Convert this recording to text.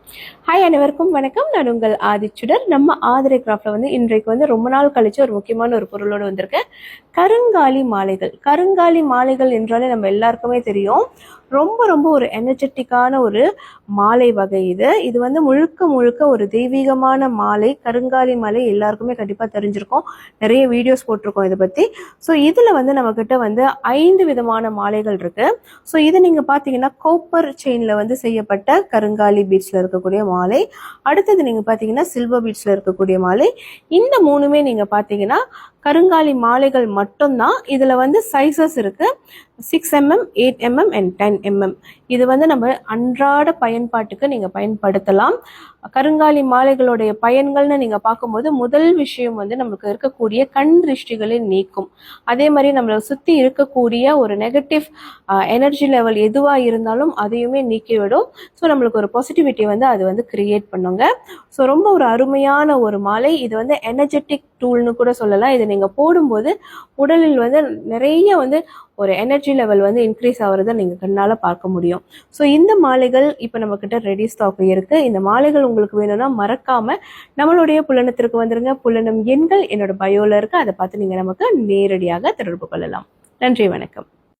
Hi, அனைவருக்கும் வணக்கம். நான் உங்கள் ஆதிச்சுடர். நம்ம ஆதிரை கிராஃப்ட்ல இன்றைக்கு ரொம்ப நாள் கழிச்சு ஒரு முக்கியமான ஒரு பொருளோடு வந்திருக்கேன். கருங்காலி மாலைகள். கருங்காலி மாலைகள் என்றாலே நம்ம எல்லாருக்குமே தெரியும். ரொம்ப ரொம்ப ஒரு எனர்ஜெட்டிக்கான ஒரு மாலை வகை இது. இது முழுக்க முழுக்க ஒரு தெய்வீகமான மாலை. கருங்காலி மாலை எல்லாருக்குமே கண்டிப்பா தெரிஞ்சிருக்கும். நிறைய வீடியோஸ் போட்டிருக்கோம் இதை பத்தி. ஸோ இதுல நம்ம கிட்ட 5 விதமான மாலைகள் இருக்கு. ஸோ இது நீங்க பாத்தீங்கன்னா கோப்பர் செயின்ல செய்யப்பட்ட கருங்காலி பீட்ஸ்ல இருக்கக்கூடிய மாலை. அடுத்தது நீங்க பாத்தீங்கன்னா சில்வர் பீட்ஸ்ல இருக்கக்கூடிய மாலை. இந்த மூணுமே நீங்க பாத்தீங்கன்னா கருங்காலி மாலைகள் மட்டும்தான். இதுல சைசஸ் இருக்கு. 6mm, 8mm and 10mm. இது நம்ம அன்றாட பயன்பாட்டுக்கு நீங்க பயன்படுத்தலாம். கருங்காலி மாலைகளுடைய பயன்கள்னு நீங்க பார்க்கும்போது முதல் விஷயம் நமக்கு இருக்கக்கூடிய கண் திருஷ்டிகளை நீக்கும். அதே மாதிரி நம்மளை சுத்தி இருக்கக்கூடிய ஒரு நெகட்டிவ் எனர்ஜி லெவல் எதுவா இருந்தாலும் அதையுமே நீக்கிவிடும். ஸோ நம்மளுக்கு ஒரு பாசிட்டிவிட்டி அது கிரியேட் பண்ணுங்க. ஸோ ரொம்ப ஒரு அருமையான ஒரு மாலை. இது எனர்ஜெட்டிக் டூல்னு கூட சொல்லலாம். இது நீங்க போடும்போது உடலில் நிறைய ஒரு எனர்ஜி லெவல் இன்க்ரீஸ் ஆகிறத நீங்க கண்ணால பார்க்க முடியும். ஸோ இந்த மாலைகள் இப்போ நம்ம கிட்ட ரெடி ஸ்டாக் இருக்கு. இந்த மாலைகள் உங்களுக்கு வேணும்னா மறக்காம நம்மளுடைய புலனத்திற்கு வந்துருங்க. புலனம் எண்கள் என்னோட பயோல இருக்கு. அதை பார்த்து நீங்க நமக்கு நேரடியாக தொடர்பு கொள்ளலாம். நன்றி, வணக்கம்.